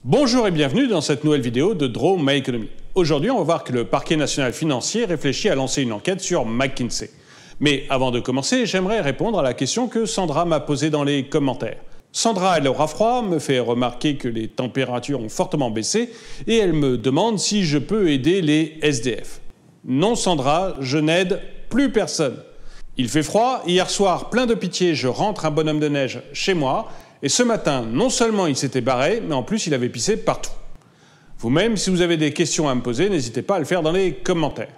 Bonjour et bienvenue dans cette nouvelle vidéo de Draw My Economy. Aujourd'hui, on va voir que le parquet national financier réfléchit à lancer une enquête sur McKinsey. Mais avant de commencer, j'aimerais répondre à la question que Sandra m'a posée dans les commentaires. Sandra, elle aura froid, me fait remarquer que les températures ont fortement baissé et elle me demande si je peux aider les SDF. Non Sandra, je n'aide plus personne. Il fait froid, hier soir, plein de pitié, je rentre un bonhomme de neige chez moi et ce matin, non seulement il s'était barré, mais en plus il avait pissé partout. Vous-même, si vous avez des questions à me poser, n'hésitez pas à le faire dans les commentaires.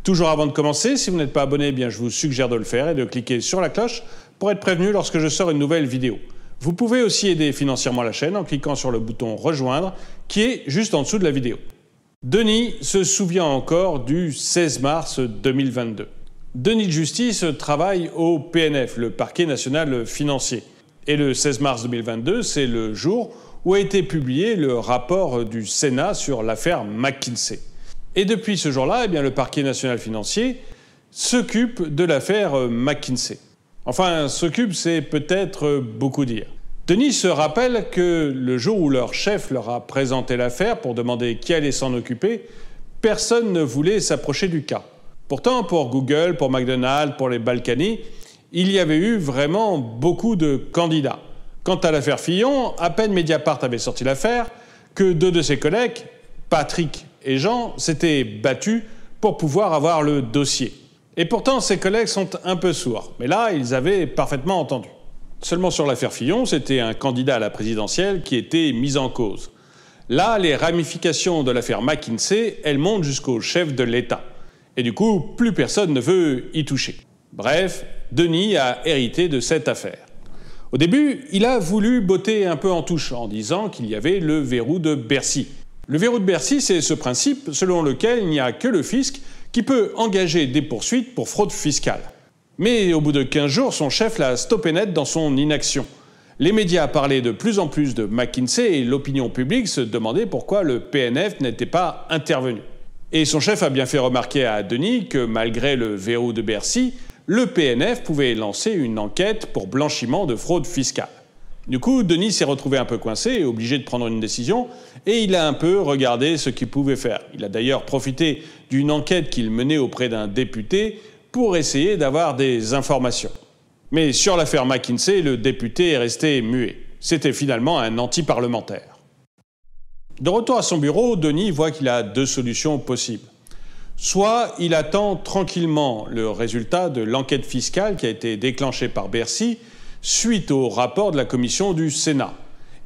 Toujours avant de commencer, si vous n'êtes pas abonné, bien je vous suggère de le faire et de cliquer sur la cloche pour être prévenu lorsque je sors une nouvelle vidéo. Vous pouvez aussi aider financièrement la chaîne en cliquant sur le bouton rejoindre qui est juste en dessous de la vidéo. Denis se souvient encore du 16 mars 2022. Denis de Justice travaille au PNF, le parquet national financier. Et le 16 mars 2022, c'est le jour où a été publié le rapport du Sénat sur l'affaire McKinsey. Et depuis ce jour-là, eh bien, le parquet national financier s'occupe de l'affaire McKinsey. Enfin, s'occupe, c'est peut-être beaucoup dire. Denis se rappelle que le jour où leur chef leur a présenté l'affaire pour demander qui allait s'en occuper, personne ne voulait s'approcher du cas. Pourtant, pour Google, pour McDonald's, pour les Balkany, il y avait eu vraiment beaucoup de candidats. Quant à l'affaire Fillon, à peine Mediapart avait sorti l'affaire que deux de ses collègues, Patrick et Jean, s'étaient battus pour pouvoir avoir le dossier. Et pourtant, ses collègues sont un peu sourds. Mais là, ils avaient parfaitement entendu. Seulement sur l'affaire Fillon, c'était un candidat à la présidentielle qui était mis en cause. Là, les ramifications de l'affaire McKinsey, elles montent jusqu'au chef de l'État. Et du coup, plus personne ne veut y toucher. Bref, Denis a hérité de cette affaire. Au début, il a voulu botter un peu en touche en disant qu'il y avait le verrou de Bercy. Le verrou de Bercy, c'est ce principe selon lequel il n'y a que le fisc qui peut engager des poursuites pour fraude fiscale. Mais au bout de 15 jours, son chef l'a stoppé net dans son inaction. Les médias parlaient de plus en plus de McKinsey et l'opinion publique se demandait pourquoi le PNF n'était pas intervenu. Et son chef a bien fait remarquer à Denis que malgré le verrou de Bercy, le PNF pouvait lancer une enquête pour blanchiment de fraude fiscale. Du coup, Denis s'est retrouvé un peu coincé et obligé de prendre une décision, et il a un peu regardé ce qu'il pouvait faire. Il a d'ailleurs profité d'une enquête qu'il menait auprès d'un député pour essayer d'avoir des informations. Mais sur l'affaire McKinsey, le député est resté muet. C'était finalement un anti-parlementaire. De retour à son bureau, Denis voit qu'il a deux solutions possibles. Soit il attend tranquillement le résultat de l'enquête fiscale qui a été déclenchée par Bercy suite au rapport de la commission du Sénat.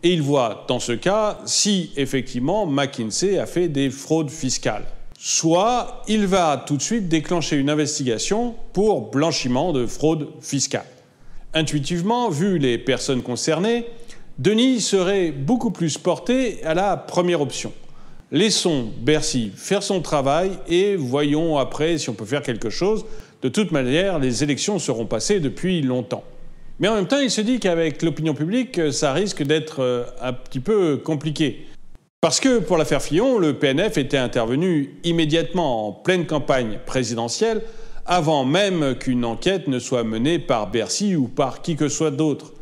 Et il voit, dans ce cas, si effectivement McKinsey a fait des fraudes fiscales. Soit il va tout de suite déclencher une investigation pour blanchiment de fraude fiscale. Intuitivement, vu les personnes concernées, Denis serait beaucoup plus porté à la première option. Laissons Bercy faire son travail et voyons après si on peut faire quelque chose. De toute manière, les élections seront passées depuis longtemps. Mais en même temps, il se dit qu'avec l'opinion publique, ça risque d'être un petit peu compliqué. Parce que pour l'affaire Fillon, le PNF était intervenu immédiatement en pleine campagne présidentielle, avant même qu'une enquête ne soit menée par Bercy ou par qui que ce soit d'autre.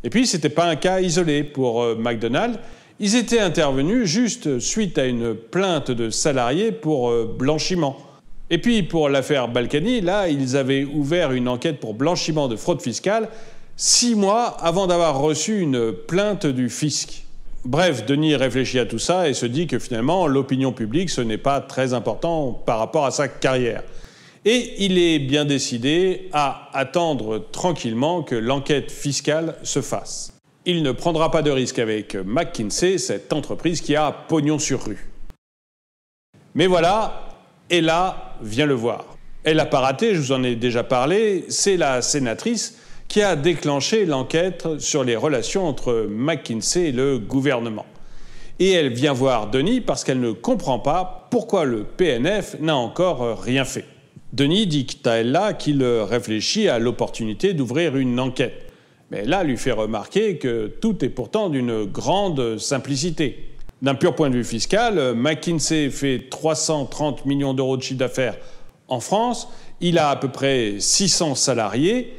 Et puis, ce n'était pas un cas isolé pour McDonald's. Ils étaient intervenus juste suite à une plainte de salariés pour blanchiment. Et puis pour l'affaire Balkany, là, ils avaient ouvert une enquête pour blanchiment de fraude fiscale 6 mois avant d'avoir reçu une plainte du fisc. Bref, Denis réfléchit à tout ça et se dit que finalement, l'opinion publique, ce n'est pas très important par rapport à sa carrière. Et il est bien décidé à attendre tranquillement que l'enquête fiscale se fasse. Il ne prendra pas de risque avec McKinsey, cette entreprise qui a pognon sur rue. Mais voilà, Ella vient le voir. Elle n'a pas raté, je vous en ai déjà parlé, c'est la sénatrice qui a déclenché l'enquête sur les relations entre McKinsey et le gouvernement. Et elle vient voir Denis parce qu'elle ne comprend pas pourquoi le PNF n'a encore rien fait. Denis dit à Ella qu'il réfléchit à l'opportunité d'ouvrir une enquête. Mais là, lui fait remarquer que tout est pourtant d'une grande simplicité. D'un pur point de vue fiscal, McKinsey fait 330 millions d'euros de chiffre d'affaires en France, il a à peu près 600 salariés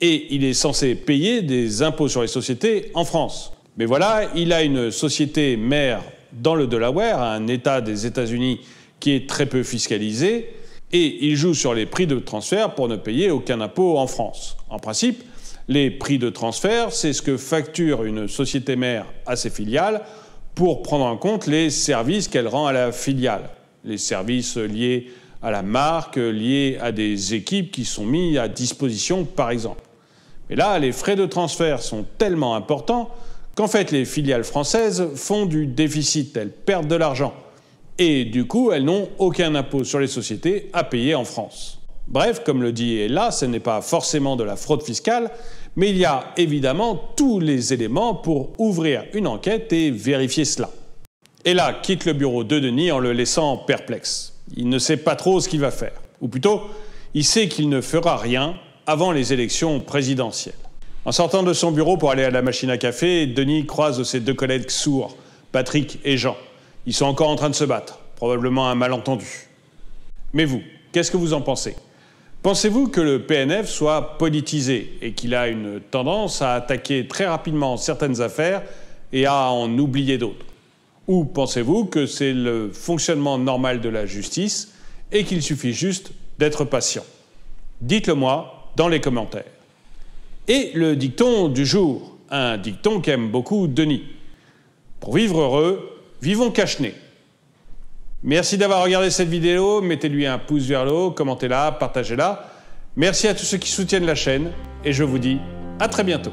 et il est censé payer des impôts sur les sociétés en France. Mais voilà, il a une société mère dans le Delaware, un État des États-Unis qui est très peu fiscalisé, et il joue sur les prix de transfert pour ne payer aucun impôt en France. En principe, les prix de transfert, c'est ce que facture une société mère à ses filiales pour prendre en compte les services qu'elle rend à la filiale. Les services liés à la marque, liés à des équipes qui sont mis à disposition, par exemple. Mais là, les frais de transfert sont tellement importants qu'en fait, les filiales françaises font du déficit, elles perdent de l'argent. Et du coup, elles n'ont aucun impôt sur les sociétés à payer en France. Bref, comme le dit Ella, ce n'est pas forcément de la fraude fiscale, mais il y a évidemment tous les éléments pour ouvrir une enquête et vérifier cela. Ella quitte le bureau de Denis en le laissant perplexe. Il ne sait pas trop ce qu'il va faire. Ou plutôt, il sait qu'il ne fera rien avant les élections présidentielles. En sortant de son bureau pour aller à la machine à café, Denis croise ses deux collègues sourds, Patrick et Jean. Ils sont encore en train de se battre, probablement un malentendu. Mais vous, qu'est-ce que vous en pensez ? Pensez-vous que le PNF soit politisé et qu'il a une tendance à attaquer très rapidement certaines affaires et à en oublier d'autres ? Ou pensez-vous que c'est le fonctionnement normal de la justice et qu'il suffit juste d'être patient ? Dites-le moi dans les commentaires. Et le dicton du jour, un dicton qu'aime beaucoup Denis. Pour vivre heureux, vivons cache-nez. Merci d'avoir regardé cette vidéo, mettez-lui un pouce vers le haut, commentez-la, partagez-la. Merci à tous ceux qui soutiennent la chaîne et je vous dis à très bientôt.